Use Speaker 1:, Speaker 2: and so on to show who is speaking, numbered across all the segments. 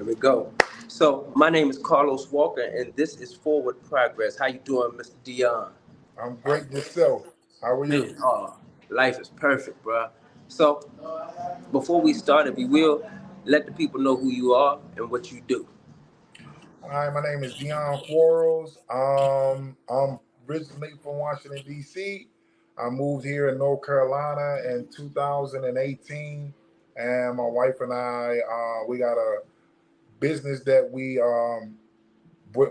Speaker 1: we go. So my name is Carlos Walker, and this is Forward Progress. How you doing, Mr. Dion?
Speaker 2: I'm great yourself. How are you?
Speaker 1: Man, life is perfect, bro. So before we start, if you will, let the people know who you are and what you do.
Speaker 2: Hi, my name is Dion Quarles. I'm originally from Washington, D.C. I moved here in North Carolina in 2018, and my wife and I, we got a business that we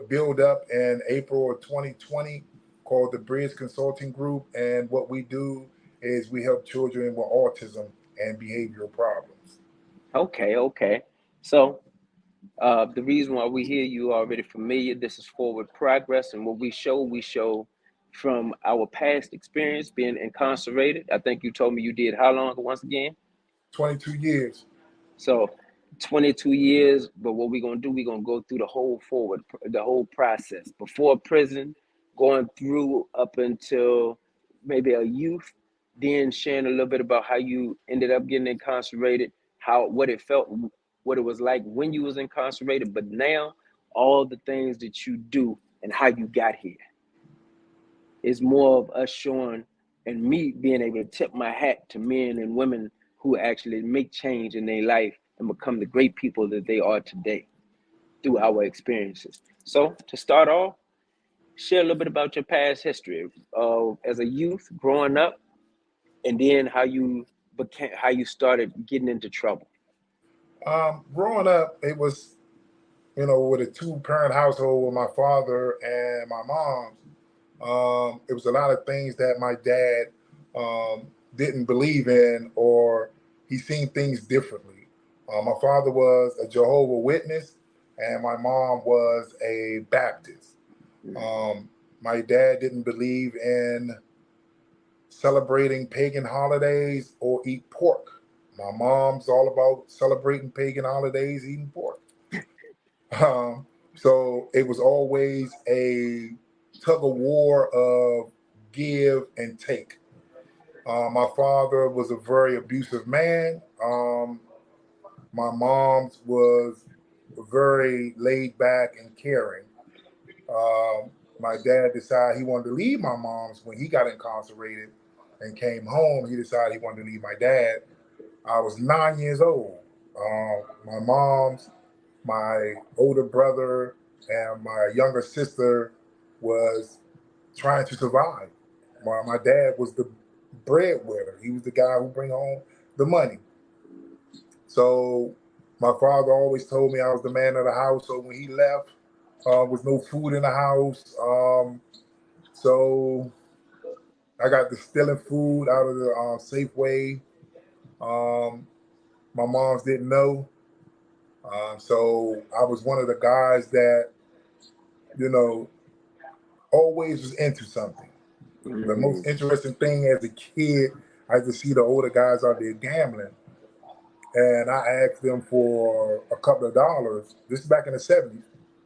Speaker 2: build up in April of 2020 called the Bridge Consulting Group. And what we do is we help children with autism and behavioral problems.
Speaker 1: Okay. So the reason why we here, you are already familiar. This is Forward Progress, and what we show from our past experience being incarcerated. I think you told me you did how long once again?
Speaker 2: 22 years.
Speaker 1: So 22 years, but what we're gonna do, we're gonna go through the whole process before prison, going through up until maybe a youth, then sharing a little bit about how you ended up getting incarcerated, what it felt, what it was like when you was incarcerated, but now all the things that you do and how you got here. It's more of us showing and me being able to tip my hat to men and women who actually make change in their life and become the great people that they are today through our experiences. So to start off, share a little bit about your past history as a youth growing up, and then how you started getting into trouble.
Speaker 2: Growing up, it was, with a two-parent household with my father and my mom. It was a lot of things that my dad didn't believe in, or he seen things differently. My father was a Jehovah's Witness, and my mom was a Baptist. My dad didn't believe in celebrating pagan holidays or eat pork. My mom's all about celebrating pagan holidays, eating pork. So it was always a tug of war of give and take. My father was a very abusive man. My mom's was very laid back and caring. My dad decided he wanted to leave my mom's when he got incarcerated and came home. He decided he wanted to leave my dad. I was 9 years old. My mom's, my older brother, and my younger sister was trying to survive. My dad was the breadwinner. He was the guy who bring home the money. So my father always told me I was the man of the house. So when he left, was no food in the house. So I got to stealing food out of the Safeway. Um, my mom's didn't know. So I was one of the guys that, you know, always was into something. The most interesting thing as a kid, I used to see the older guys out there gambling. And I asked them for a couple of dollars. This is back in the 70s.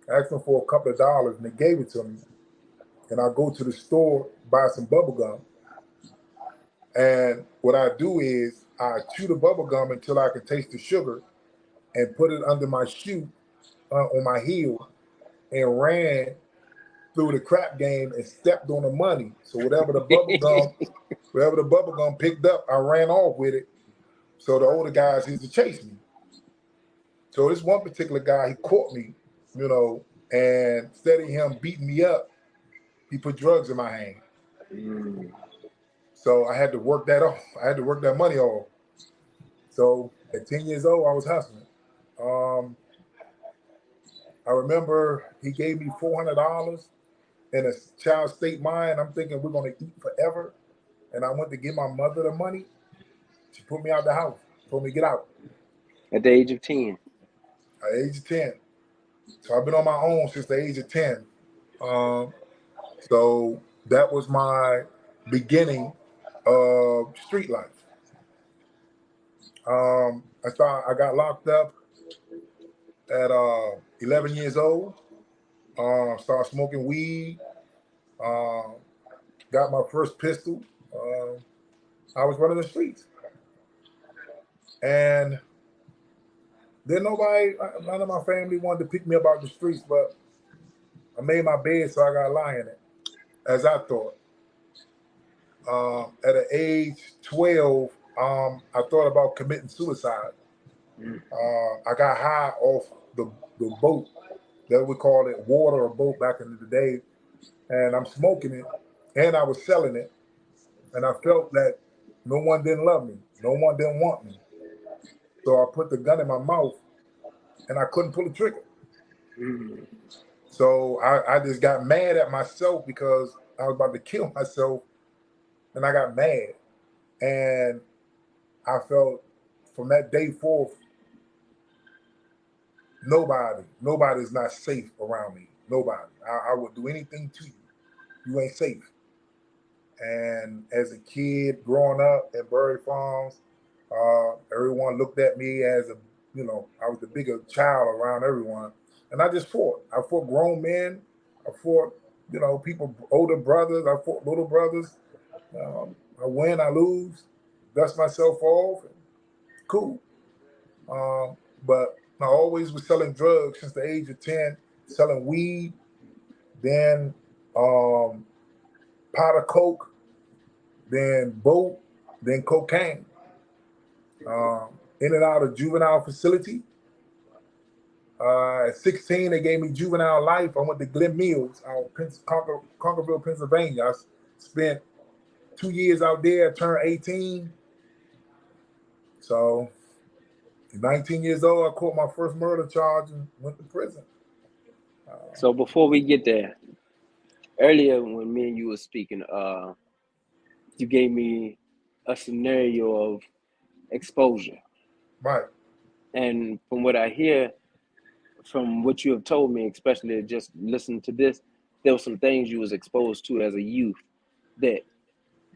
Speaker 2: I asked them for a couple of dollars and they gave it to me. And I go to the store, buy some bubble gum. And what I do is I chew the bubble gum until I can taste the sugar and put it under my shoe on my heel and ran through the crap game and stepped on the money. So whatever the bubble gum picked up, I ran off with it. So the older guys used to chase me. So this one particular guy, he caught me, and instead of him beating me up, he put drugs in my hand. So I had to work that off. I had to work that money off. So at 10 years old, I was hustling. Um, I remember he gave me $400 in a child state mine. I'm thinking we're going to eat forever. And I went to give my mother the money. She put me out the house, told me to get out.
Speaker 1: At the age of 10.
Speaker 2: At the age of 10. So I've been on my own since the age of 10. Um, so that was my beginning of street life. I got locked up at 11 years old. Started smoking weed. Uh, got my first pistol. I was running the streets. And Then nobody, none of my family wanted to pick me up out the streets, but I made my bed, so I got to lie in it, as I thought. At an age 12, I thought about committing suicide.
Speaker 1: Mm.
Speaker 2: I got high off the boat that we called it water or boat back in the day, and I'm smoking it, and I was selling it, and I felt that no one didn't love me, no one didn't want me. So I put the gun in my mouth, and I couldn't pull the trigger.
Speaker 1: Mm.
Speaker 2: So I just got mad at myself because I was about to kill myself, and I got mad, and I felt from that day forth, nobody's not safe around me. Nobody. I would do anything to you. You ain't safe. And as a kid growing up in Bury Farms, everyone looked at me as a, I was the bigger child around everyone. And I just fought. I fought grown men. I fought, people, older brothers. I fought little brothers. I win, I lose, dust myself off. Cool. But I always was selling drugs since the age of 10, selling weed, then um, pot of coke, then boat, then cocaine. In and out of juvenile facility. At 16, they gave me juvenile life. I went to Glen Mills out Conkerville, Pennsylvania. I spent 2 years out there, turned 18. So, 19 years old, I caught my first murder charge and went to prison.
Speaker 1: So before we get there, earlier when me and you were speaking, you gave me a scenario of exposure.
Speaker 2: Right.
Speaker 1: And from what I hear, from what you have told me, especially just listening to this, there were some things you was exposed to as a youth that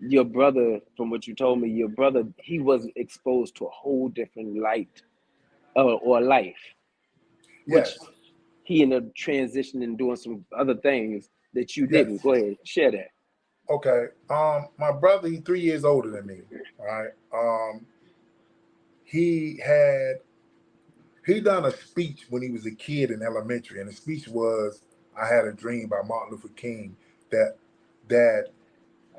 Speaker 1: your brother, from what you told me, your brother, he was exposed to a whole different light or life, which
Speaker 2: Yes.
Speaker 1: he ended up transitioning, doing some other things that you didn't.
Speaker 2: Yes.
Speaker 1: Go ahead, share that.
Speaker 2: Okay. My brother, he's 3 years older than me. All right. He had he done a speech when he was a kid in elementary, and the speech was "I Had a Dream" by Martin Luther King that that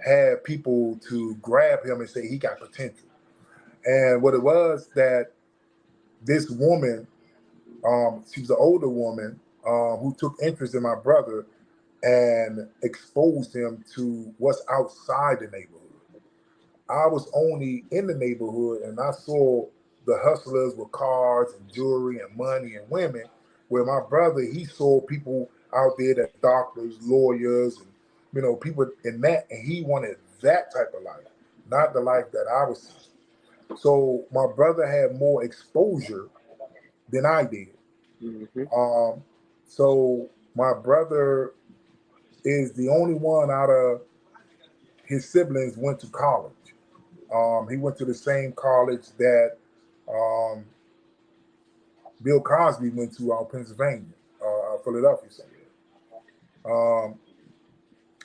Speaker 2: had people to grab him and say he got potential. And what it was that this woman, she was an older woman who took interest in my brother and exposed him to what's outside the neighborhood. I was only in the neighborhood and I saw the hustlers with cars and jewelry and money and women. Where my brother, he saw people out there that doctors, lawyers, and people in that, and he wanted that type of life, not the life that I was seeing. So my brother had more exposure than I did.
Speaker 1: Mm-hmm.
Speaker 2: Um, so my brother is the only one out of his siblings went to college. He went to the same college that um, Bill Cosby went to out Pennsylvania, Philadelphia somewhere. Um,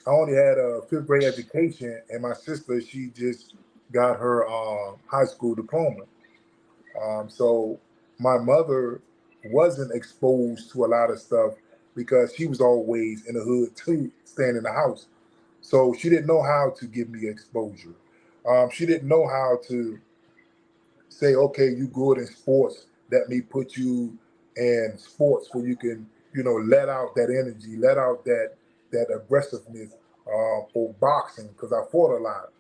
Speaker 2: I only had a fifth grade education, and my sister, she just got her high school diploma. So my mother wasn't exposed to a lot of stuff because she was always in the hood too, staying in the house. So she didn't know how to give me exposure. She didn't know how to say, okay, you good in sports. Let me put you in sports where you can, let out that energy, let out that aggressiveness, or boxing because I fought a lot.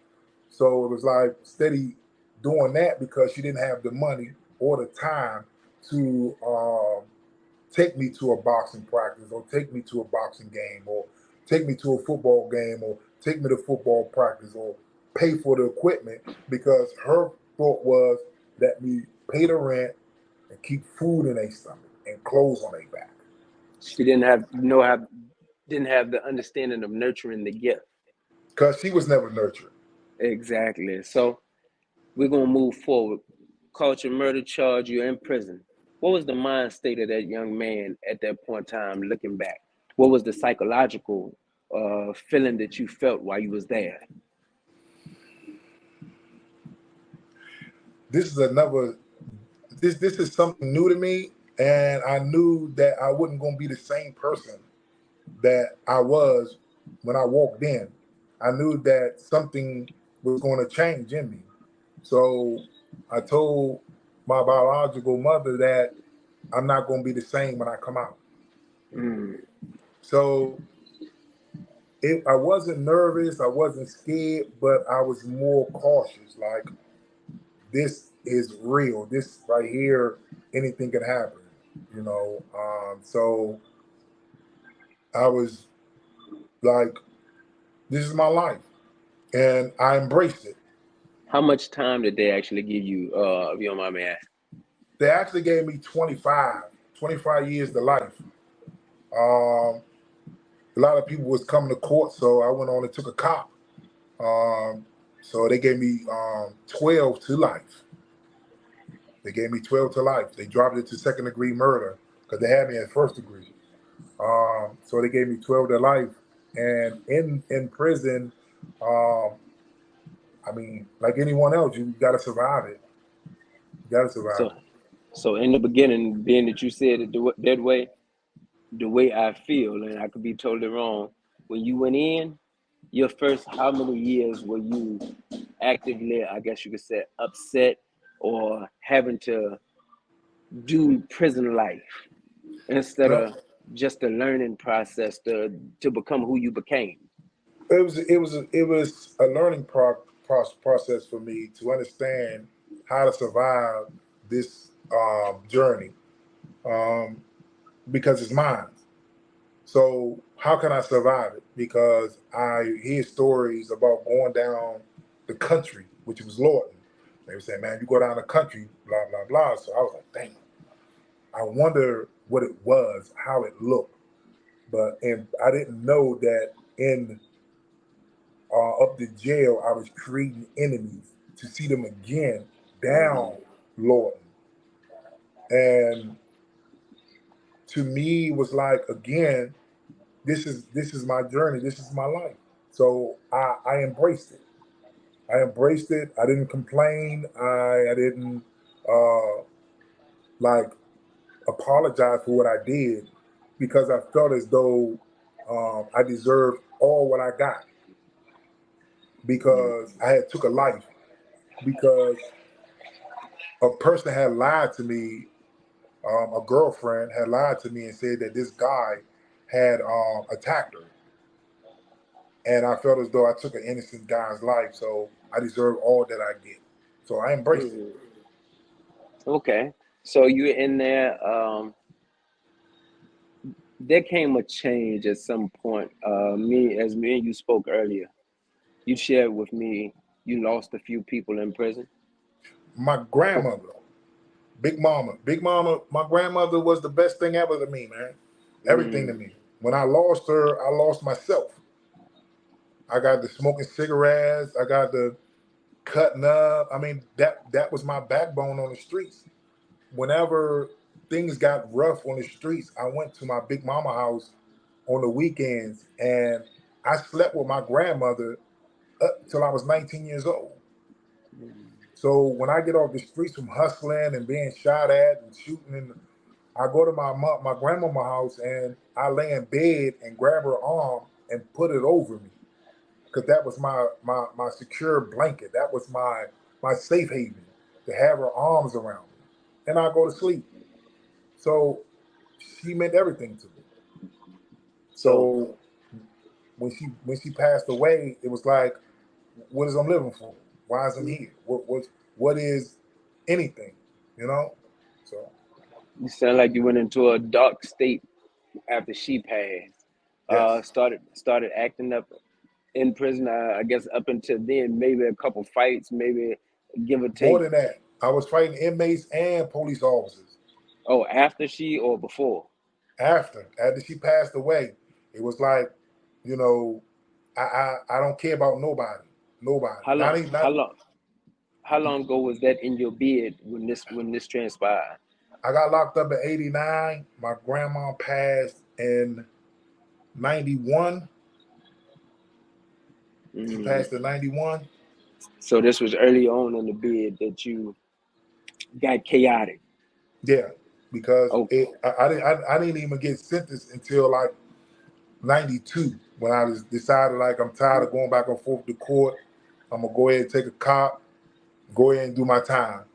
Speaker 2: So it was like steady doing that because she didn't have the money or the time to take me to a boxing practice or take me to a boxing game or take me to a football game or take me to football practice or pay for the equipment because her thought was let me pay the rent and keep food in their stomach and clothes on their back.
Speaker 1: She didn't have no have didn't have the understanding of nurturing the gift.
Speaker 2: Because she was never nurtured.
Speaker 1: Exactly. So we're gonna move forward. Culture murder charge, you're in prison. What was the mind state of that young man at that point in time looking back? What was the psychological feeling that you felt while you was there?
Speaker 2: This is another this is something new to me, and I knew that I wasn't going to be the same person that I was when I walked in. I knew that something was going to change in me. So I told my biological mother that I'm not going to be the same when I come out.
Speaker 1: Mm.
Speaker 2: So I wasn't nervous, I wasn't scared, but I was more cautious. Like, this is real. This right here, anything can happen. So I was like, this is my life, and I embraced it.
Speaker 1: How much time did they actually give you, if you don't mind me asking?
Speaker 2: They actually gave me 25 years to life. Um, a lot of people was coming to court, so I went on and took a cop. Um, so they gave me 12 to life. They gave me 12 to life. They dropped it to second degree murder because they had me at first degree. So they gave me 12 to life. And in prison, um, I mean, like anyone else, you got to survive it. You got to survive
Speaker 1: So,
Speaker 2: it.
Speaker 1: so in the beginning, being that you said it the way I feel, and I could be totally wrong. When you went in, your first how many years were you actively, I guess you could say, upset or having to do prison life instead
Speaker 2: Well,
Speaker 1: of just a learning process to become who you became?
Speaker 2: it was a learning process for me to understand how to survive this journey, um, because it's mine. So how can I survive it? Because I hear stories about going down the country, which was Lawton. They were saying, "Man, you go down the country, blah blah blah." So I was like, "Damn, I wonder what it was, how it looked." And I didn't know that in up the jail, I was creating enemies to see them again down Lawton. And to me, it was like, again, this is my journey, this is my life. So I embraced it. I embraced it. I didn't complain. I didn't uh, like apologize for what I did, because I felt as though I deserved all what I got, because I had took a life, because a person had lied to me. A girlfriend had lied to me and said that this guy had attacked her, and I felt as though I took an innocent guy's life, so I deserve all that I get. So I embraced it.
Speaker 1: Mhm. Okay, so you're in there. There came a change at some point. Me and you spoke earlier. You shared with me you lost a few people in prison.
Speaker 2: My grandmother, Big Mama, my grandmother was the best thing ever to me, man. Everything to
Speaker 1: Mm,
Speaker 2: me. When I lost her, I lost myself. I got the smoking cigarettes. I got the cutting up. I mean, that was my backbone on the streets. Whenever things got rough on the streets, I went to my Big Mama house on the weekends, and I slept with my grandmother up till I was 19 years old. So when I get off the streets from hustling and being shot at and shooting, and I go to my grandmama house and I lay in bed and grab her arm and put it over me, because that was my secure blanket. That was my safe haven, to have her arms around me, and I go to sleep. So she meant everything to me.
Speaker 1: so
Speaker 2: So when she passed away, it was like, what is I'm living for? Why is I'm here? What is anything? You know? So
Speaker 1: you sound like you went into a dark state after she passed.
Speaker 2: yes.
Speaker 1: Started acting up in prison. I guess up until then, maybe a couple fights, maybe give or
Speaker 2: More
Speaker 1: take.
Speaker 2: than that, I was fighting inmates and police officers.
Speaker 1: Oh, after she or before?
Speaker 2: After she passed away, it was like, you know, I don't care about nobody. Nobody.
Speaker 1: How
Speaker 2: Not
Speaker 1: long?
Speaker 2: even
Speaker 1: How
Speaker 2: not
Speaker 1: long? How long ago was that in your bed when this transpired?
Speaker 2: I got locked up in '89. My grandma passed in '91. She
Speaker 1: Mm.
Speaker 2: passed in '91.
Speaker 1: So this was early on in the bid that you got chaotic.
Speaker 2: Yeah, because
Speaker 1: Okay.
Speaker 2: I didn't even get sentenced until like '92 when I just decided like I'm tired of going back and forth to court. I'm gonna go ahead and take a cop, go ahead and do my time.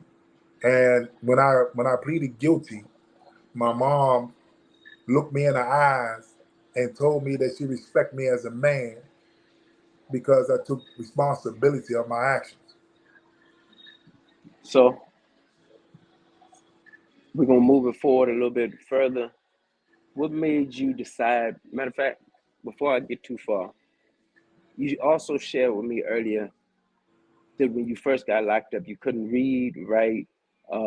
Speaker 2: And when I pleaded guilty, my mom looked me in the eyes and told me that she respect me as a man because I took responsibility of my actions.
Speaker 1: So we're gonna move it forward a little bit further. What made you decide? Matter of fact, before I get too far, you also shared with me earlier that when you first got locked up, you couldn't read, write,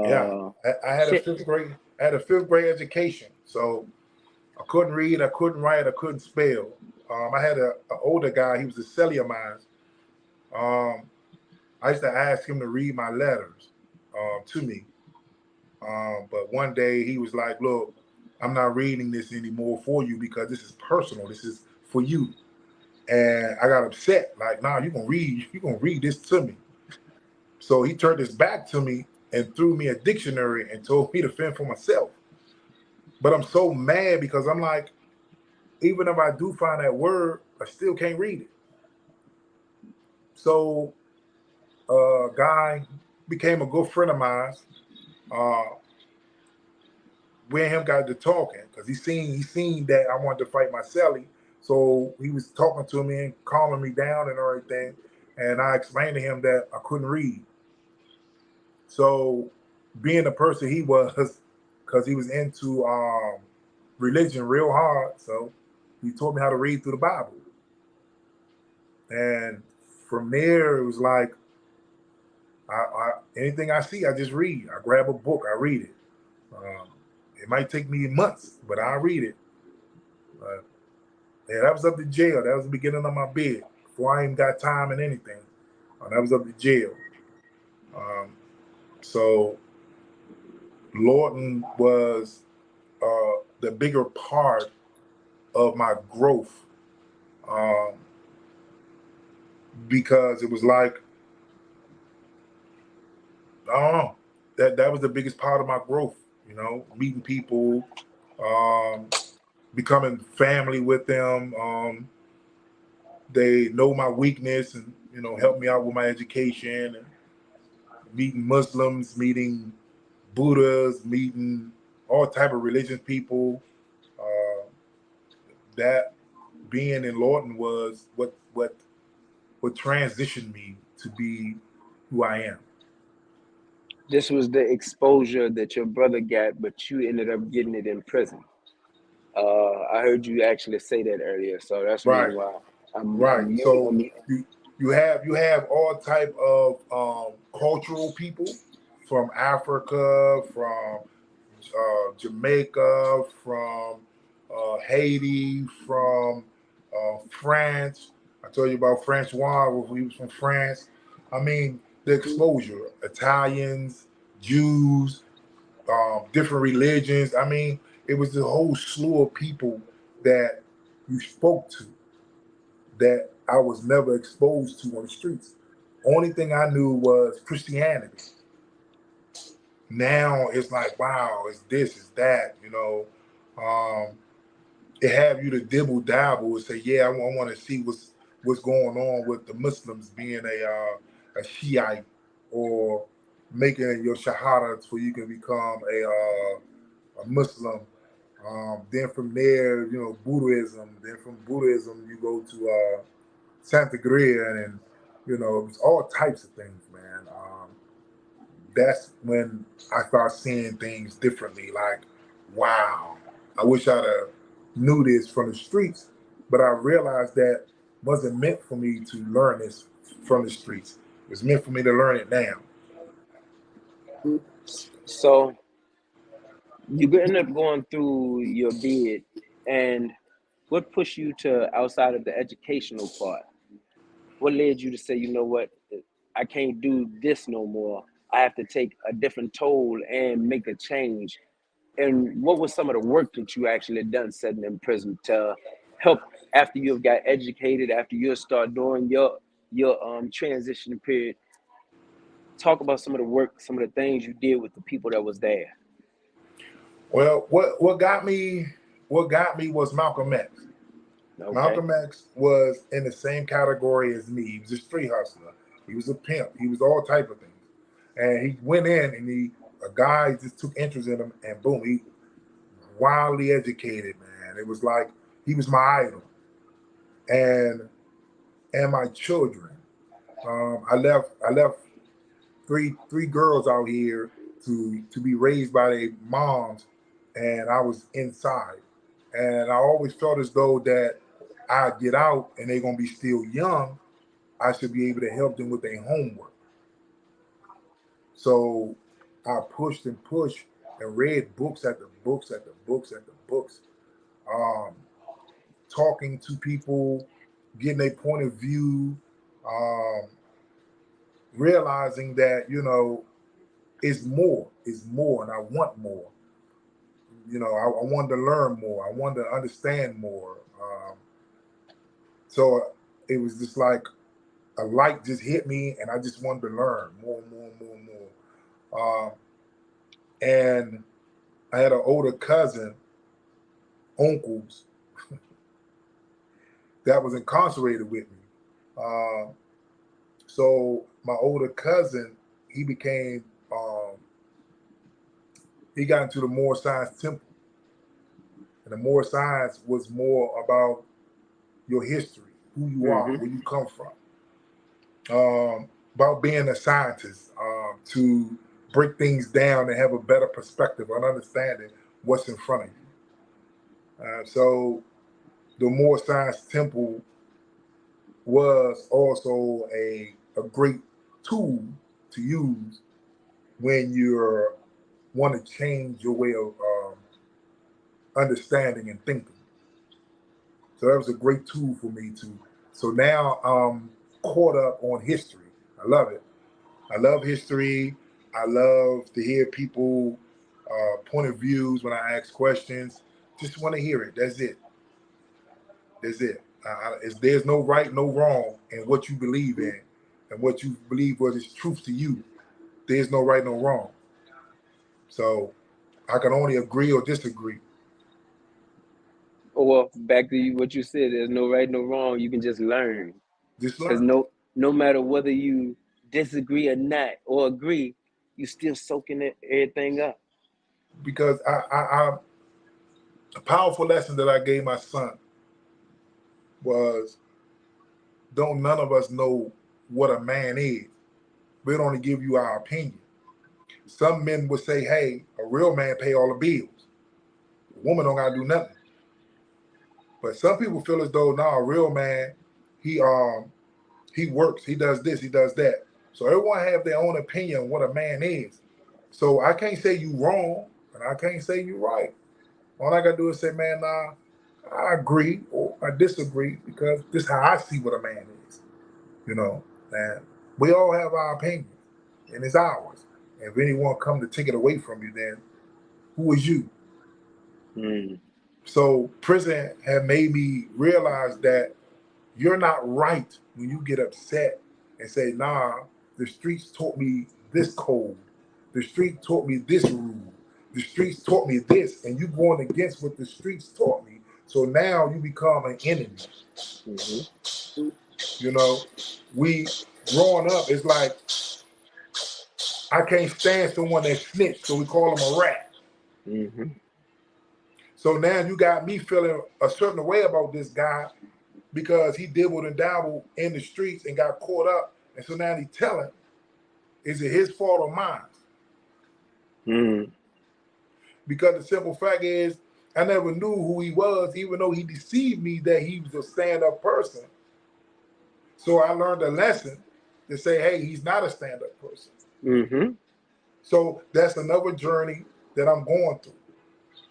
Speaker 2: Yeah,
Speaker 1: uh,
Speaker 2: I had a
Speaker 1: shit.
Speaker 2: fifth grade. I had a fifth grade education, so I couldn't read, I couldn't write, I couldn't spell. I had a older guy. He was a celly of mine. Um, I used to ask him to read my letters to me. But one day he was like, "Look, I'm not reading this anymore for you because this is personal. This is for you." And I got upset. Like, "Nah, you gonna read? You gonna read this to me?" So he turned his back to me and threw me a dictionary and told me to fend for myself. But I'm so mad because I'm like, even if I do find that word, I still can't read it. So, guy became a good friend of mine. Uh, we and him got to talking because he seen that I wanted to fight my celly. So he was talking to me and calming me down and everything. And I explained to him that I couldn't read. So being the person he was, because he was into religion real hard, so he taught me how to read through the Bible. And from there, it was like anything I see, I just read. I grab a book, I read it. Um, it might take me months, but I read it. Uh, yeah, that was up to jail. That was the beginning of my bid before I even got time and anything. That was up to jail. Um, so Lawton was the bigger part of my growth um, because it was like I don't know that was the biggest part of my growth. You know, meeting people, um, becoming family with them. They know my weakness and help me out with my education and meeting Muslims, meeting Buddhas, meeting all type of religious people. Uh, that being in Lawton was what transitioned me to be who I am.
Speaker 1: This was the exposure that your brother got, but you ended up getting it in prison. I heard you actually say that earlier, so that's the
Speaker 2: Right,
Speaker 1: reason why I'm
Speaker 2: right.
Speaker 1: I'm you
Speaker 2: So
Speaker 1: I'm
Speaker 2: you have all type of cultural people from Africa, from Jamaica, from Haiti, from France. I told you about Francois, he was from France. I mean, the exposure, Italians, Jews, different religions. I mean, it was the whole slew of people that you spoke to that I was never exposed to on the streets. Only thing I knew was Christianity. Now it's like, wow, it's this, it's that, Um, it have you to dibble dabble and say, yeah, I want to see what's going on with the Muslims being a Shiite or making your shahada so you can become a Muslim. Then from there, Buddhism. Then from Buddhism, you go to Santa Gria and it's all types of things, man. That's when I start seeing things differently. Like, wow, I wish I'd have knew this from the streets, but I realized that wasn't meant for me to learn this from the streets. It was meant for me to learn it now.
Speaker 1: so you end up going through your bid, and what pushed you to outside of the educational part? What led you to say, you know what, I can't do this no more. I have to take a different toll and make a change. And what was some of the work that you actually done sitting in prison to help after you've got educated, after you start doing your transition period? Talk about some of the work, some of the things you did with the people that was there.
Speaker 2: Well, what got me was Malcolm X.
Speaker 1: Okay.
Speaker 2: Malcolm X was in the same category as me. He was a street hustler. He was a pimp. He was all type of things. And he went in and a guy just took interest in him and boom, he wildly educated, man. It was like he was my idol. And my children. I left three girls out here to be raised by their moms, and I was inside, and I always felt as though that I get out and they're gonna be still young. I should be able to help them with their homework. So I pushed and pushed and read books at the books at the books at the books, um, talking to people, getting their point of view, um, realizing that it's more, and I want more. I wanted to learn more. I wanted to understand more. So it was just like a light just hit me, and I just wanted to learn more, more, more, more. And I had an older cousin, uncles, that was incarcerated with me. Um, so my older cousin, he became, he got into the more science temple, and the more science was more about your history, who you are,
Speaker 1: Mm-hmm.
Speaker 2: where you come from, about being a scientist, to break things down and have a better perspective on understanding what's in front of you. So the More Science Temple was also a great tool to use when you want to change your way of understanding and thinking. So that was a great tool for me to. So now I'm caught up on history. I love it. I love history. I love to hear people point of views when I ask questions. Just want to hear it. That's it. That's it. There's no right, no wrong in what you believe in, and what you believe was is truth to you. There's no right, no wrong. So I can only agree or disagree.
Speaker 1: Well, back to what you said, there's no right, no wrong. You can just learn.
Speaker 2: Just
Speaker 1: Because
Speaker 2: learn.
Speaker 1: no matter whether you disagree or not or agree, you still soaking everything up.
Speaker 2: Because a powerful lesson that I gave my son was don't none of us know what a man is. We don't only give you our opinion. Some men would say, hey, a real man pay all the bills. A woman don't gotta do nothing. But some people feel as though now a real man, he he works, he does this, he does that. So everyone have their own opinion on what a man is. So I can't say you wrong and I can't say you right. All I gotta do is say, man, nah, I agree or I disagree because this is how I see what a man is. You know, and we all have our opinion and it's ours. And if anyone come to take it away from you, then who is you?
Speaker 1: Mm.
Speaker 2: So prison had made me realize that you're not right when you get upset and say, nah, the streets taught me this code. The street taught me this rule. The streets taught me this, and you going against what the streets taught me. So now you become an enemy.
Speaker 1: Mm-hmm.
Speaker 2: You know, we growing up, it's like I can't stand someone that snitched, so we call him a rat.
Speaker 1: Mm-hmm.
Speaker 2: So now you got me feeling a certain way about this guy because he dibbled and dabbled in the streets and got caught up. And so now he's telling, is it his fault or mine?
Speaker 1: Mm.
Speaker 2: Because the simple fact is, I never knew who he was, even though he deceived me that he was a stand up person. So I learned a lesson to say, hey, he's not a stand up person.
Speaker 1: Mm-hmm.
Speaker 2: So that's another journey that I'm going through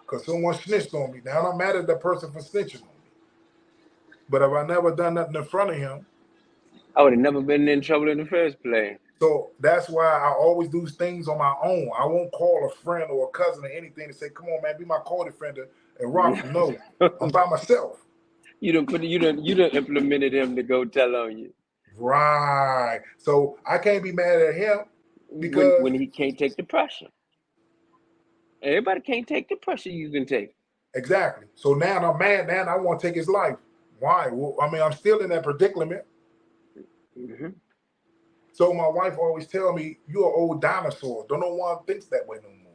Speaker 2: because someone snitched on me. Now I'm mad at that person for snitching on me. But if I never done nothing in front of him,
Speaker 1: I would have never been in trouble in the first place.
Speaker 2: so that's why I always do things on my own. I won't call a friend or a cousin or anything to say, come on, man, be my co-defender and rock. No, I'm by myself.
Speaker 1: You done implemented him to go tell on you
Speaker 2: Right. So I can't be mad at him
Speaker 1: when
Speaker 2: because
Speaker 1: he can't take the pressure. Everybody can't take the pressure you can take.
Speaker 2: Exactly. So now I'm mad. Now I want to take his life. Why? Well, I mean, I'm still in that predicament.
Speaker 1: Hmm.
Speaker 2: So my wife always tell me, "You're an old dinosaur. Don't no one thinks that way no more.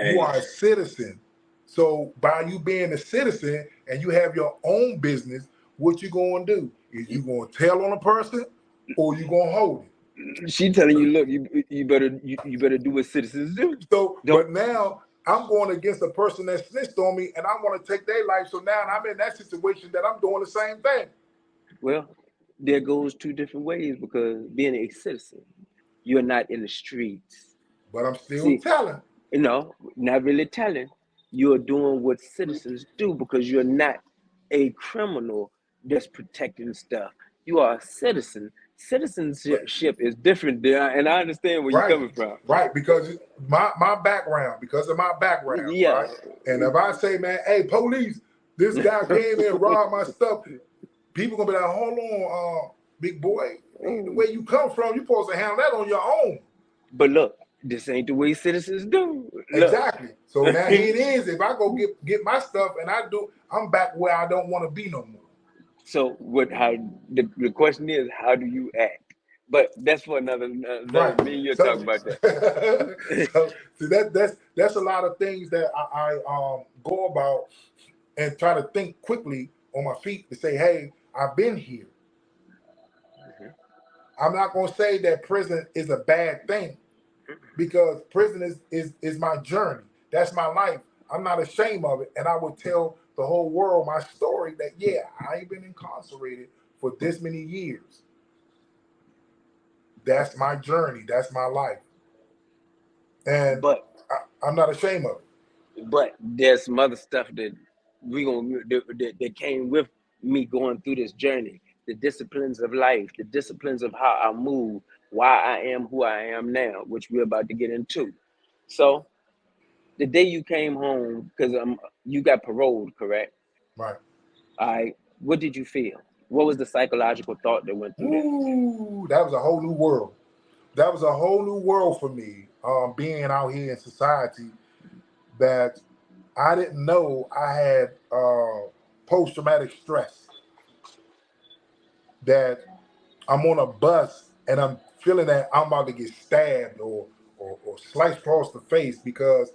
Speaker 2: You
Speaker 1: Hey,
Speaker 2: are a citizen. So by you being a citizen and you have your own business, what you gonna do? Is you gonna tell on a person, or you gonna hold it?
Speaker 1: she telling you, look, you better do what citizens do.
Speaker 2: So,
Speaker 1: Don't.
Speaker 2: but now I'm going against a person that snitched on me, and I want to take their life. So now I'm in that situation that I'm doing the same thing.
Speaker 1: Well, there goes two different ways because being a citizen, you're not in the streets.
Speaker 2: But I'm still
Speaker 1: See,
Speaker 2: telling.
Speaker 1: not really telling. You're doing what citizens do because you're not a criminal that's protecting stuff. You are a citizen.
Speaker 2: But
Speaker 1: Citizenship is different there, and I understand where you're
Speaker 2: right,
Speaker 1: coming from.
Speaker 2: right, because my background, because of my background,
Speaker 1: Yeah.
Speaker 2: right. And if I say, man, hey, police, this guy came in and robbed my stuff, people gonna be like, hold on, big boy, the way you come from, you supposed to handle that on your own.
Speaker 1: But look, this ain't the way citizens do. Look.
Speaker 2: Exactly. So now here it is. If I go get my stuff and I do, I'm back where I don't want to be no more.
Speaker 1: So what? How the question is, how do you act? But that's for another.
Speaker 2: Right.
Speaker 1: Me and you'll talk
Speaker 2: So,
Speaker 1: about that.
Speaker 2: so see that's a lot of things that I go about and try to think quickly on my feet to say, hey, I've been here. I'm not gonna say that prison is a bad thing because prison is my journey. That's my life. I'm not ashamed of it, and I would tell the whole world my story that yeah, I ain't been incarcerated for this many years. That's my journey. That's my life, and
Speaker 1: But
Speaker 2: I'm not ashamed of it.
Speaker 1: there's some other stuff that that came with me going through this journey. The disciplines of life, the disciplines of how I move, why I am who I am now, which we're about to get into. So the day you came home, because you got paroled, correct?
Speaker 2: Right.
Speaker 1: All right. What did you feel? What was the psychological thought that went through there?
Speaker 2: Woo! That was a whole new world. That was a whole new world for me. Being out here in society, that I didn't know I had post traumatic stress. That I'm on a bus and I'm feeling that I'm about to get stabbed or sliced across the face because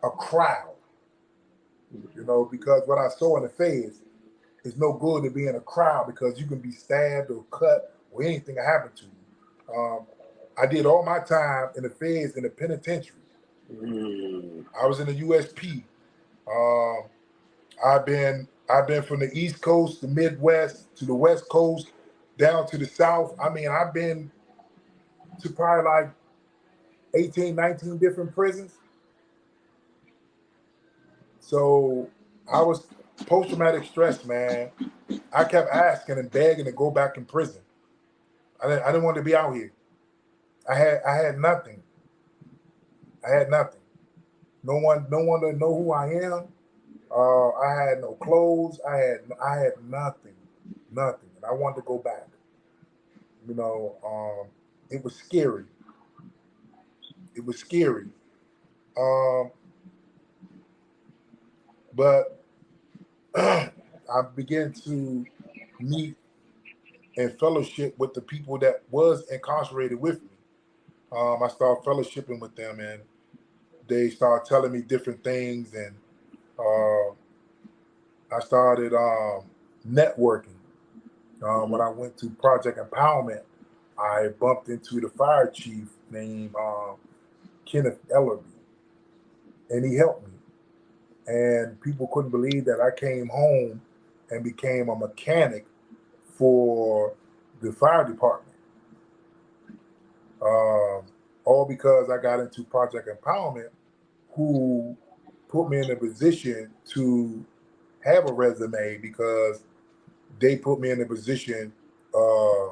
Speaker 2: a crowd. Because what I saw in the face is no good to be in a crowd because you can be stabbed or cut or anything happen to you. I did all my time in the feds in the penitentiary.
Speaker 1: Mm.
Speaker 2: I was in the USP. Um, I've been from the East Coast, the Midwest, to the West Coast, down to the South. I mean, I've been to probably like 18, 19 different prisons. So I was post traumatic stress, man. I kept asking and begging to go back in prison. I didn't want to be out here. I had nothing. I had nothing. No one to know who I am. I had no clothes. I had nothing, nothing, and I wanted to go back. It was scary. It was scary. Um, but I began to meet and fellowship with the people that was incarcerated with me. I started fellowshipping with them, and they started telling me different things, and uh, I started networking. When
Speaker 1: Mhm.
Speaker 2: I went to Project Empowerment, I bumped into the fire chief named Kenneth Ellerby, and he helped me. And people couldn't believe that I came home and became a mechanic for the fire department. Um, all because I got into Project Empowerment, who put me in a position to have a resume because they put me in a position uh,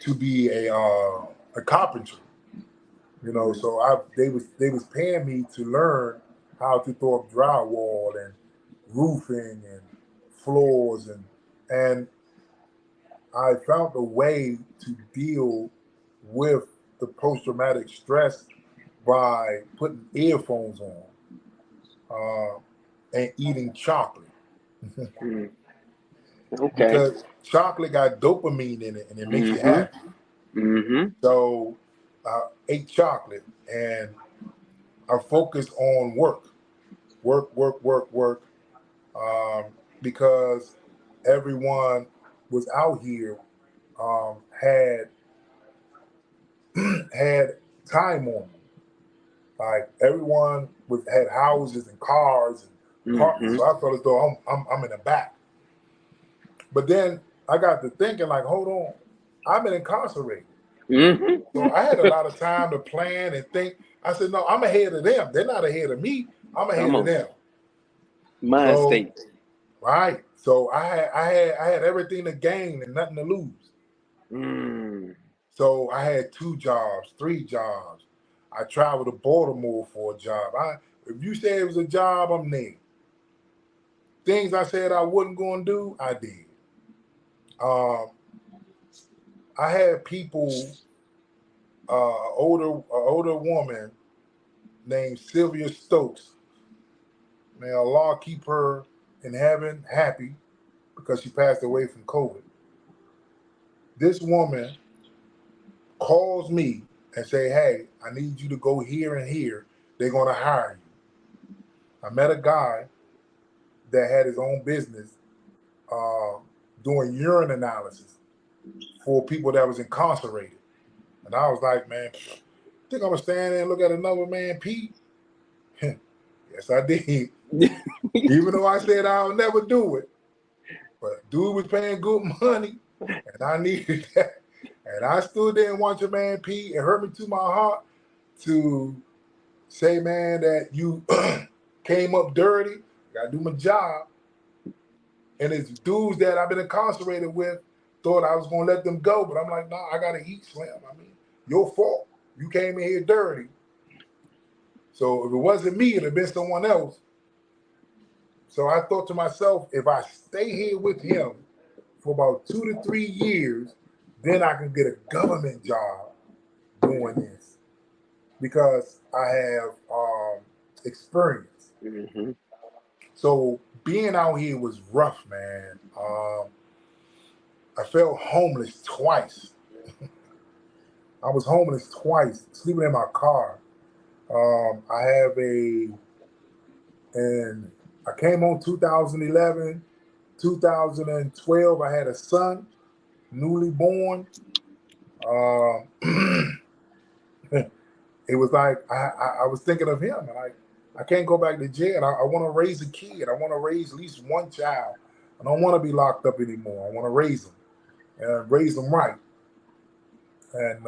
Speaker 2: to be a carpenter.
Speaker 1: Mhm.
Speaker 2: So they was paying me to learn how to throw up drywall and roofing and floors and I found a way to deal with the post traumatic stress by putting earphones on and eating chocolate
Speaker 1: Mm. Okay.
Speaker 2: because chocolate got dopamine in it and it makes you
Speaker 1: Mm-hmm.
Speaker 2: happy.
Speaker 1: Mm-hmm.
Speaker 2: So I ate chocolate and I focused on work, work, work, work, work, um, because everyone was out here had had time on them. Like everyone was had houses and cars and apartments,
Speaker 1: Mm-hmm.
Speaker 2: so I felt as though I'm in the back. But then I got to thinking, like, hold on, I've been incarcerated,
Speaker 1: Mm-hmm.
Speaker 2: so I had a lot of time to plan and think. I said, no, I'm ahead of them. They're not ahead of me. I'm
Speaker 1: Come
Speaker 2: ahead of
Speaker 1: on.
Speaker 2: them.
Speaker 1: Mind
Speaker 2: So
Speaker 1: state.
Speaker 2: right, so I had everything to gain and nothing to lose.
Speaker 1: Mm.
Speaker 2: So I had 2 jobs, 3 jobs. I traveled to Baltimore for a job. If you say it was a job, I'm there. Things I said I wasn't going to do, I did. Um, I had people, older woman named Sylvia Stokes. May Allah keep her in heaven happy because she passed away from COVID. This woman calls me and say, "Hey, I need you to go here and here. They're going to hire you." I met a guy that had his own business uh, doing urine analysis for people that was incarcerated. And I was like, man, think I'm gonna stand there and look at another man pee? Yes, I did. Even though I said I'll never do it, but dude was paying good money, and I needed that. And I stood there and watched a man pee. It hurt me to my heart to say, man, that you came up dirty. Gotta do my job. And it's dudes that I've been incarcerated with thought I was gonna let them go, but I'm like, nah, I gotta eat, Slim. I mean, your fault. You came in here dirty. So if it wasn't me, it'd have been someone else. So I thought to myself, if I stay here with him for about 2 to 3 years, then I can get a government job doing this because I have experience.
Speaker 1: Mm-hmm.
Speaker 2: So being out here was rough, man. I felt homeless twice. I was homeless twice, sleeping in my car. I have and I came home 2011, 2012. I had a son, newly born. Um, it was like I was thinking of him, and I can't go back to jail. I want to raise a kid. I want to raise at least one child. I don't want to be locked up anymore. I want to raise them and raise them right. And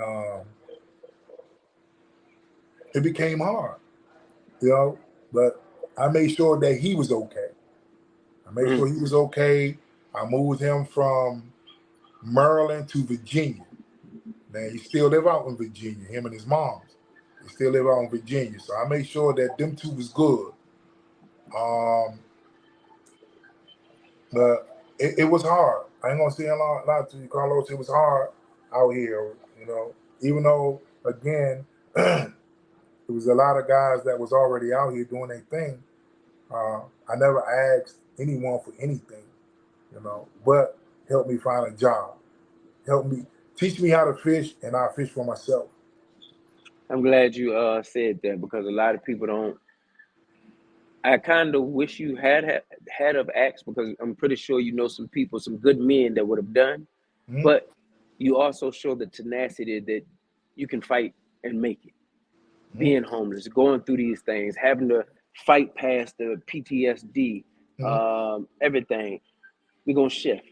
Speaker 2: it became hard, you know. But I made sure that he was okay. I made
Speaker 1: Mm.
Speaker 2: sure he was okay. I moved him from Maryland to Virginia. Man, he still live out in Virginia. Him and his moms, they still live out in Virginia. So I made sure that them two was good. Um, but it was hard. I ain't gonna say a lot to you, Carlos. It was hard out here. You know, even though again, there was a lot of guys that was already out here doing their thing. I never asked anyone for anything, you know, but help me find a job, help me teach me how to fish, and I fish for myself.
Speaker 1: I'm glad you said that because a lot of people don't. I kind of wish you had of asked because I'm pretty sure you know some people, some good men that would have done.
Speaker 2: Mm-hmm.
Speaker 1: But you also show the tenacity that you can fight and make it.
Speaker 2: Mm-hmm.
Speaker 1: Being homeless, going through these things, having to fight past the PTSD,
Speaker 2: Mm-hmm.
Speaker 1: everything. We're gonna shift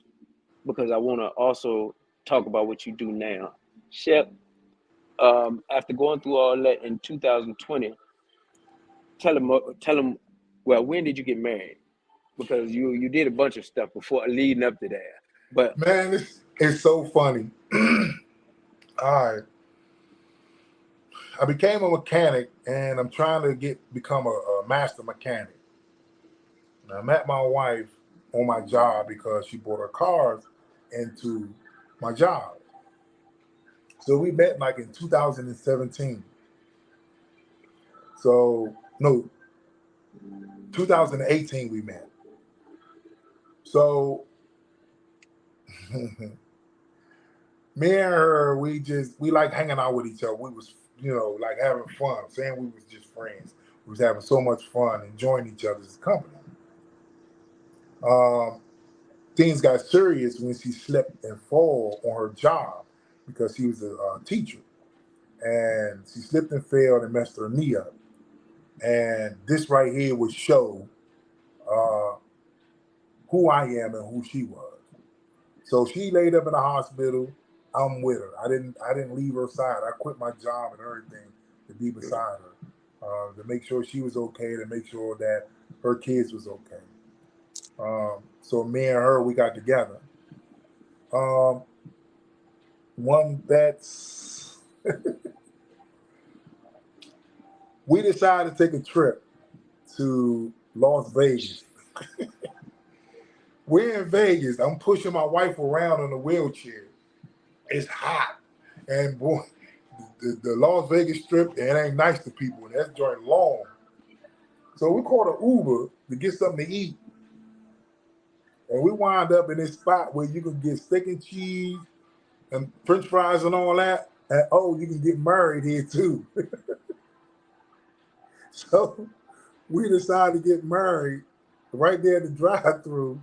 Speaker 1: because I want to also talk about what you do now. Shep, after going through all that in 2020, tell him, well, when did you get married? Because you did a bunch of stuff before leading up to that. But
Speaker 2: Man, it's so funny. I became a mechanic, and I'm trying to become a master mechanic. And I met my wife on my job because she brought her cars into my job. So we met like in 2017. So no, 2018 we met. So me and her, we like hanging out with each other. We was, like having fun, saying we was just friends. We was having so much fun, enjoying each other's company. Things got serious when she slipped and fell on her job because she was a teacher, and she slipped and fell and messed her knee up. And this right here would show uh, who I am and who she was. So she laid up in the hospital. I'm with her. I didn't leave her side. I quit my job and everything to be beside her, to make sure she was okay, to make sure that her kids was okay. So me and her, we got together. Um, one that's we decided to take a trip to Las Vegas. We're in Vegas. I'm pushing my wife around in a wheelchair. It's hot, and boy, the Las Vegas Strip, it ain't nice to people. And that's joint long. So we called an Uber to get something to eat, and we wind up in this spot where you can get steak and cheese and French fries and all that. And oh, you can get married here too. So we decided to get married right there at the drive-through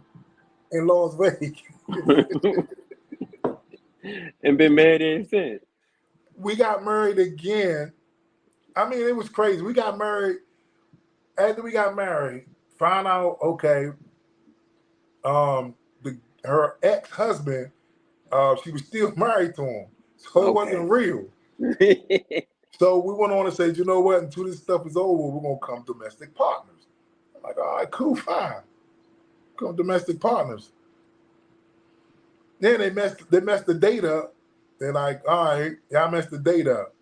Speaker 2: in Las Vegas.
Speaker 1: And been married ever since.
Speaker 2: We got married again. I mean, it was crazy. We got married. After we got married, found out, okay, her ex-husband, she was still married to him. So it wasn't real. So we went on and said, you know what, until this stuff is over, we're going to come domestic partners. I'm like, all right, cool, fine. Come domestic partners. Then they messed the date up. They're like, all right, y'all messed the date up.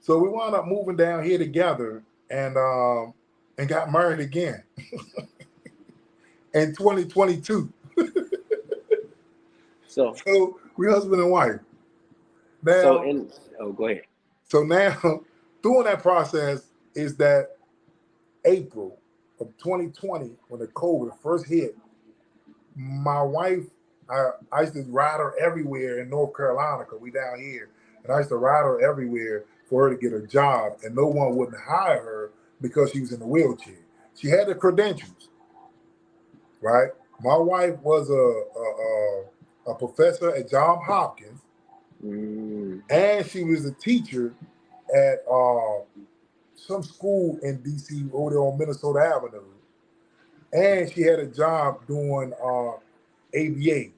Speaker 2: So we wound up moving down here together and got married again in 2022. So we husband and wife. Now,
Speaker 1: go ahead.
Speaker 2: So now, during that process is that April of 2020, when the COVID first hit, my wife, I used to ride her everywhere in North Carolina because we down here, and I used to ride her everywhere for her to get a job, and no one wouldn't hire her because she was in a wheelchair. She had the credentials, right? My wife was a professor at Johns Hopkins, and she was a teacher at some school in D.C. over there on Minnesota Avenue, and she had a job doing ABA,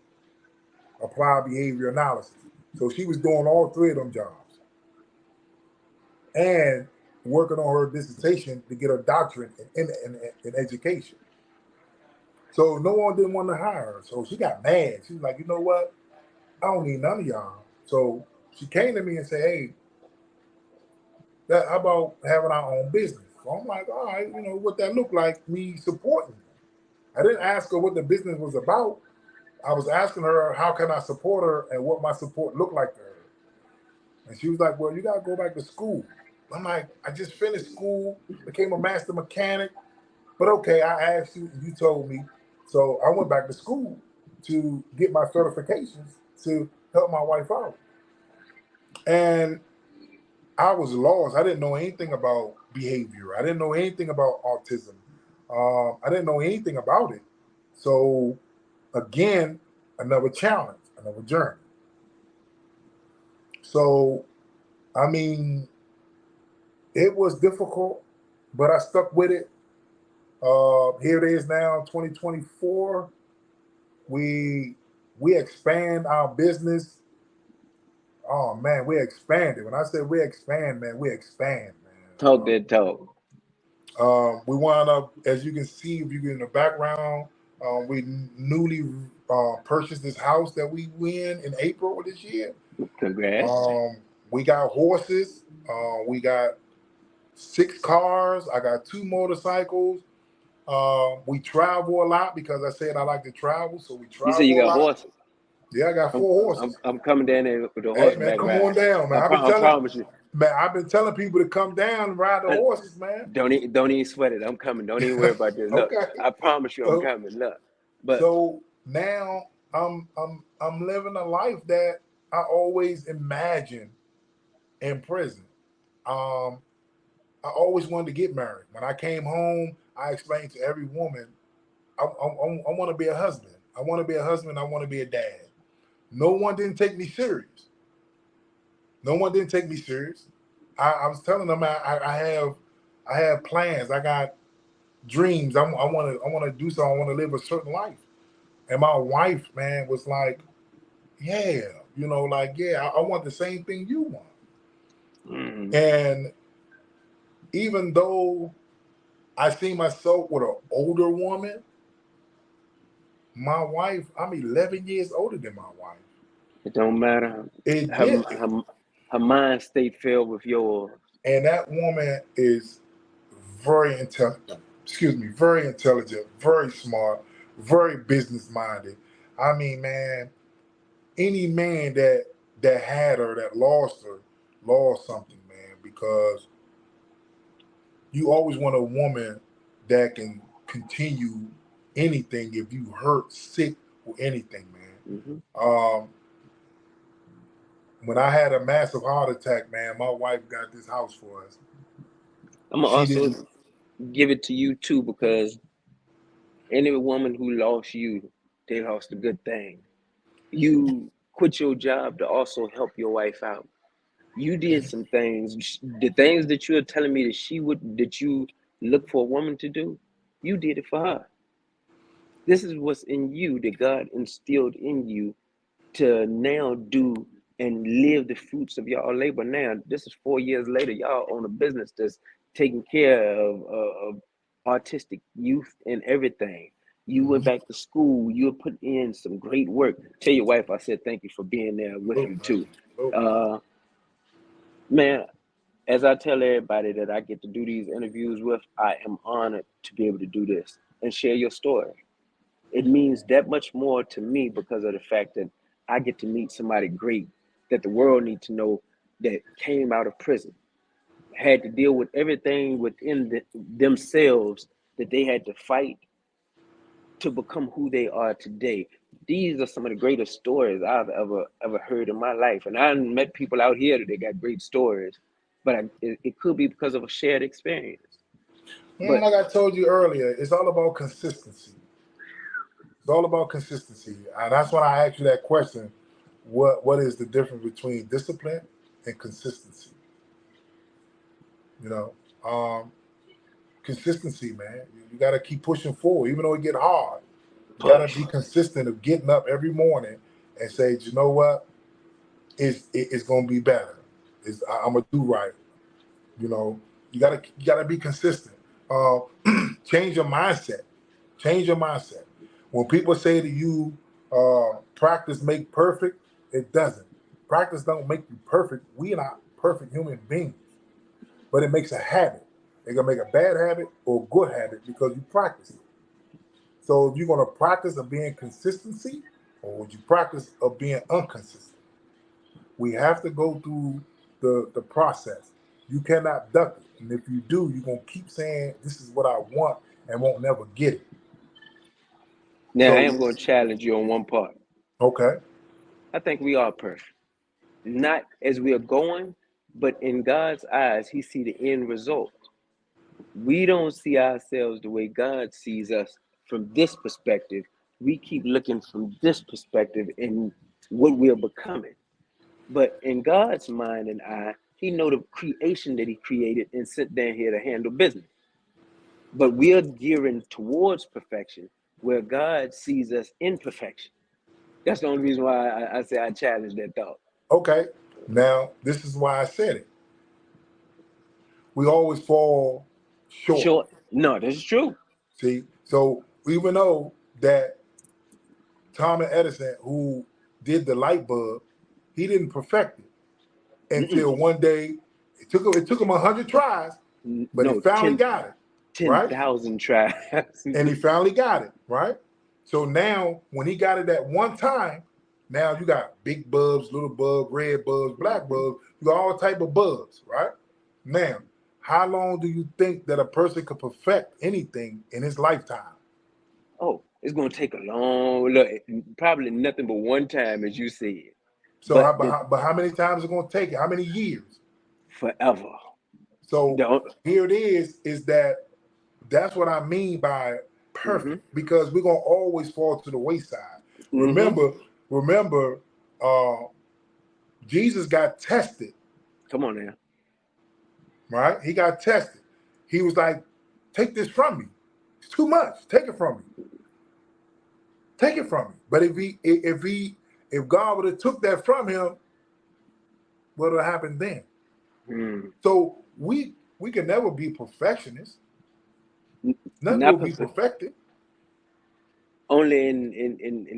Speaker 2: Applied Behavior Analysis. So she was doing all three of them jobs and working on her dissertation to get her doctorate in education. So no one didn't want to hire her. So she got mad. She was like, you know what? I don't need none of y'all. So she came to me and said, hey, how about having our own business? So I'm like, all right, what that looked like, me supporting her. I didn't ask her what the business was about. I was asking her, how can I support her and what my support looked like to her? And she was like, well, you got to go back to school. I'm like, I just finished school, became a master mechanic. But okay, I asked you, and you told me. So I went back to school to get my certifications to help my wife out. And I was lost. I didn't know anything about behavior. I didn't know anything about autism. I didn't know anything about it. So again, another challenge, another journey. So, I mean, it was difficult, but I stuck with it. Here it is now, 2024. We expand our business. Oh man, we expanded. When I say we expand, man, we expand, man.
Speaker 1: Talk that talk.
Speaker 2: We wound up, as you can see, if you get in the background, we newly purchased this house that we win in April of this year.
Speaker 1: Congrats.
Speaker 2: We got horses. We got 6 cars. I got 2 motorcycles. We travel a lot because I said I like to travel, so we travel.
Speaker 1: You said you got horses.
Speaker 2: Yeah, I got 4 horses.
Speaker 1: I'm coming down there with the
Speaker 2: horseback. Hey man, come on down, man.
Speaker 1: I promise you.
Speaker 2: Man, I've been telling people to come down and ride the
Speaker 1: Uh,
Speaker 2: horses, man.
Speaker 1: don't even sweat it. I'm coming. Don't even worry about this. Look,
Speaker 2: Okay.
Speaker 1: I promise you, I'm
Speaker 2: So,
Speaker 1: coming. Look, but
Speaker 2: so now I'm living a life that I always imagined in prison. Um, I always wanted to get married. When I came home, I explained to every woman, I want to be a husband. I want to be a husband. I want to be a dad. No one didn't take me serious. No one didn't take me serious. I was telling them I have plans. I got dreams. I want to do something. I want to live a certain life. And my wife, man, was like, yeah, like, yeah, I want the same thing you want.
Speaker 1: mm,
Speaker 2: And even though I see myself with an older woman, my wife, I'm 11 years older than my wife.
Speaker 1: it don't matter.
Speaker 2: It
Speaker 1: Her,
Speaker 2: did.
Speaker 1: her, her mind state filled with yours.
Speaker 2: And that woman is very intelligent. Excuse me, very intelligent, very smart, very business minded. I mean, man, any man that had her, that lost her, lost something, man, because you always want a woman that can continue anything if you hurt, sick, or anything, man.
Speaker 1: Hmm.
Speaker 2: When I had a massive heart attack, man, my wife got this house for us.
Speaker 1: I'm gonna
Speaker 2: She
Speaker 1: also
Speaker 2: didn't.
Speaker 1: give it to you too because any woman who lost you, they lost a good thing. You quit your job to also help your wife out. You did some things, the things that you're telling me that that you look for a woman to do, you did it for her. This is what's in you that God instilled in you to now do and live the fruits of y'all labor. Now, this is 4 years later. Y'all own a business that's taking care of artistic youth and everything. You went
Speaker 2: Mhm.
Speaker 1: back to school. You put in some great work. Tell your wife I said thank you for being there with
Speaker 2: Look,
Speaker 1: you
Speaker 2: man.
Speaker 1: too.
Speaker 2: Look.
Speaker 1: Uh, man, as I tell everybody that I get to do these interviews with, I am honored to be able to do this and share your story. It means that much more to me because of the fact that I get to meet somebody great that the world needs to know that came out of prison, had to deal with everything within themselves that they had to fight to become who they are today. These are some of the greatest stories I've ever heard in my life, and I met people out here that got great stories, but it could be because of a shared experience. But
Speaker 2: Like I told you earlier, it's all about consistency. It's all about consistency. And that's when I asked you that question. What is the difference between discipline and consistency? You know, um, consistency, man. You got to keep pushing forward, even though it get hard. You got to
Speaker 1: push.
Speaker 2: be consistent of getting up every morning and say, you know what, it's gonna be better. I'm gonna do right. You know, you gotta be consistent. Uh, change your mindset. Change your mindset. When people say to you, "Practice make perfect," it doesn't. Practice don't make you perfect. We are not perfect human beings, but it makes a habit. It can make a bad habit or a good habit because you practice it. So if you're gonna practice of being consistency, or would you practice of being inconsistent? We have to go through the process. You cannot duck it. And if you do, you're gonna keep saying this is what I want and won't never get it.
Speaker 1: Now I
Speaker 2: So
Speaker 1: am going to challenge you on one part.
Speaker 2: okay.
Speaker 1: I think we are perfect. Not as we are going, but in God's eyes, He see the end result. We don't see ourselves the way God sees us from this perspective. We keep looking from this perspective in what we're becoming. But in God's mind and eye, He know the creation that He created and sent down here to handle business. But we are gearing towards perfection, where God sees us in perfection. That's the only reason why I say I challenge that thought.
Speaker 2: Okay. Now this is why I said it. We always fall short.
Speaker 1: Sure, no, this is true.
Speaker 2: See? So even though that Thomas Edison, who did the light bulb, he didn't perfect it
Speaker 1: Mm-mm.
Speaker 2: until one day it took him 100 tries, but he
Speaker 1: No,
Speaker 2: finally got it. Right?
Speaker 1: 10,000 tries.
Speaker 2: And he finally got it, right? So now, when he got it that one time, now you got big bulbs, little bulbs, red bulbs, black
Speaker 1: Mhm.
Speaker 2: bulbs. you got all type of bugs, right? Now, how long do you think that a person could perfect anything in his lifetime?
Speaker 1: Oh, it's gonna take a long look. Probably nothing but one time, as you said,
Speaker 2: So,
Speaker 1: but the
Speaker 2: but how many times is it going to take it? How many years?
Speaker 1: forever.
Speaker 2: So
Speaker 1: Don't.
Speaker 2: here it is that that's what I mean by
Speaker 1: Mm-hmm.
Speaker 2: perfect, because we're gonna always fall to the wayside.
Speaker 1: Mm-hmm.
Speaker 2: Remember, uh, Jesus got tested,
Speaker 1: Come on now.
Speaker 2: right? He got tested. He was like, "Take this from me. It's too much. Take it from me. Take it from me." But if God would have took that from him, what would have happened then?
Speaker 1: Mm.
Speaker 2: So we can never be perfectionists. Nothing will
Speaker 1: Not
Speaker 2: be
Speaker 1: perfect.
Speaker 2: perfected.
Speaker 1: Only in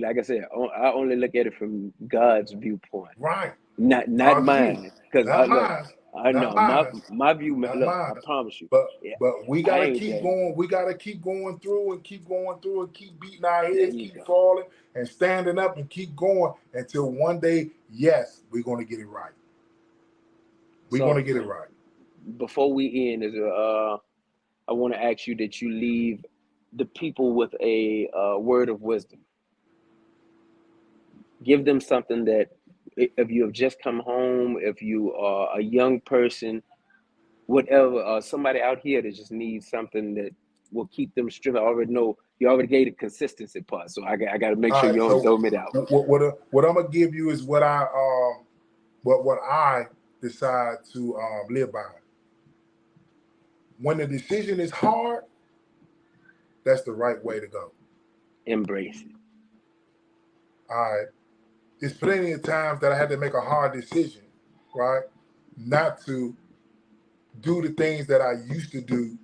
Speaker 1: like I said, I only look at it from God's viewpoint,
Speaker 2: Right.
Speaker 1: not
Speaker 2: God's view.
Speaker 1: mine. Because
Speaker 2: Not
Speaker 1: look,
Speaker 2: mine.
Speaker 1: I
Speaker 2: Not
Speaker 1: know
Speaker 2: mine.
Speaker 1: my view.
Speaker 2: Not
Speaker 1: Look, I
Speaker 2: mine.
Speaker 1: promise you,
Speaker 2: But
Speaker 1: yeah,
Speaker 2: we
Speaker 1: I
Speaker 2: gotta
Speaker 1: ain't
Speaker 2: keep
Speaker 1: changed.
Speaker 2: going. We gotta keep going through and keep going through and keep beating our
Speaker 1: There
Speaker 2: heads,
Speaker 1: you
Speaker 2: keep
Speaker 1: go.
Speaker 2: falling and standing up and keep going until one day, yes, we're gonna get it right. We're gonna
Speaker 1: So
Speaker 2: get it right.
Speaker 1: before we end, I want to ask you that you leave the people with a word of wisdom. Give them something that, if you have just come home, if you are a young person, whatever, somebody out here that just needs something that will keep them stripping. I already know you already gave the consistency part, so I got to make
Speaker 2: All
Speaker 1: sure
Speaker 2: right.
Speaker 1: you don't
Speaker 2: So
Speaker 1: throw me that one.
Speaker 2: what I'm gonna give you is what I decide to live by. When the decision is hard, that's the right way to go.
Speaker 1: Embrace it.
Speaker 2: All right. There's plenty of times that I had to make a hard decision, right? Not to do the things that I used to do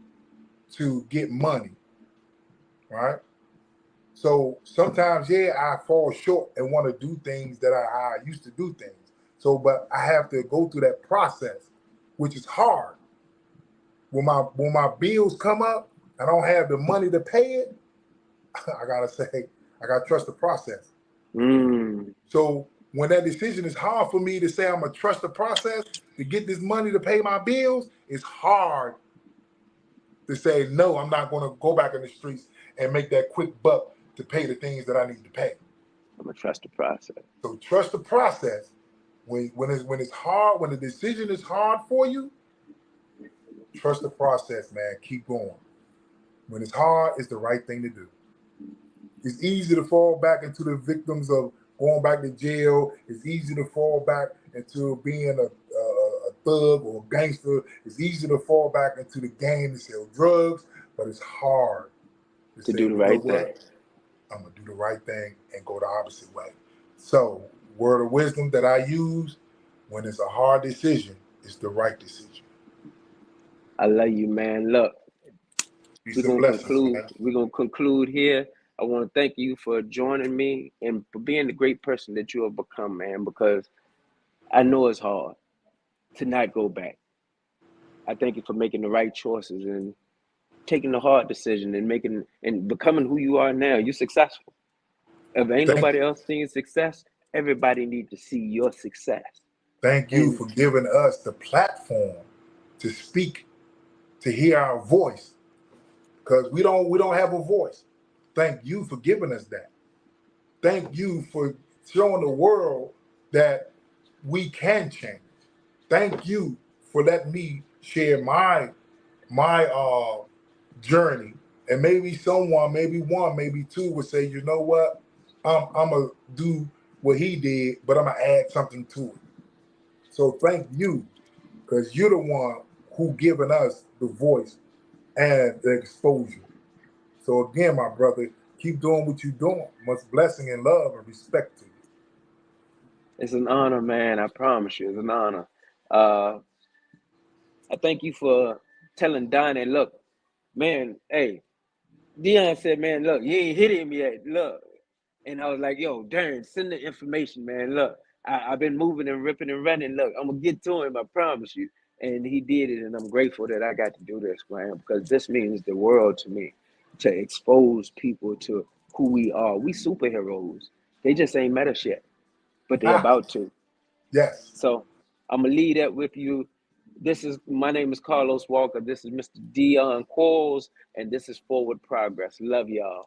Speaker 2: to get money, right? So sometimes, yeah, I fall short and want to do things that how I used to do things. So, but I have to go through that process, which is hard. When my bills come up, I don't have the money to pay it. I gotta say, I gotta trust the process.
Speaker 1: Mm,
Speaker 2: So when that decision is hard for me to say I'm gonna trust the process to get this money to pay my bills, it's hard to say no. I'm not gonna go back in the streets and make that quick buck to pay the things that I need to pay.
Speaker 1: I'm gonna trust the process.
Speaker 2: So trust the process. When it's hard, when the decision is hard for you, trust the process, man. Keep going. When it's hard, it's the right thing to do. It's easy to fall back into the victims of going back to jail. It's easy to fall back into being a thug or a gangster. It's easy to fall back into the game to sell drugs, but it's hard to
Speaker 1: To
Speaker 2: say,
Speaker 1: do the
Speaker 2: you know
Speaker 1: right thing.
Speaker 2: what? I'm gonna do the right thing and go the opposite way. So, word of wisdom that I use when it's a hard decision, it's the right decision.
Speaker 1: I love you, man. Look,
Speaker 2: Peace and blessings, man.
Speaker 1: We're gonna conclude here. I want to thank you for joining me and for being the great person that you have become, man. Because I know it's hard to not go back. I thank you for making the right choices and taking the hard decision and making and becoming who you are now. You're successful. If ain't
Speaker 2: Thank
Speaker 1: nobody else seeing success, everybody need to see your success.
Speaker 2: thank you
Speaker 1: And
Speaker 2: for giving us the platform to speak, to hear our voice, because we don't have a voice. Thank you for giving us that. Thank you for showing the world that we can change. Thank you for letting me share my journey, and maybe someone, maybe one, maybe two would say, you know what, I'm gonna do what he did, but I'm gonna add something to it. So thank you, because you're the one who given us the voice and the exposure. So again, my brother, keep doing what you're doing. Much blessing and love and respect to you.
Speaker 1: it's an honor, man. I promise you, it's an honor. Uh, I thank you for telling Donnie, look, man, hey, Dion said, man, look, you ain't hit him yet. Look. And I was like, yo, Darren, send the information, man. Look, I've been moving and ripping and running. Look, I'm going to get to him, I promise you. And he did it. And I'm grateful that I got to do this, man, because this means the world to me to expose people to who we are. We superheroes. They just ain't met us yet, but they're
Speaker 2: Ah,
Speaker 1: about to.
Speaker 2: yes.
Speaker 1: So I'm gonna leave that with you. My name is Carlos Walker. This is Mr. Dion Qualls, and this is Forward Progress. Love y'all.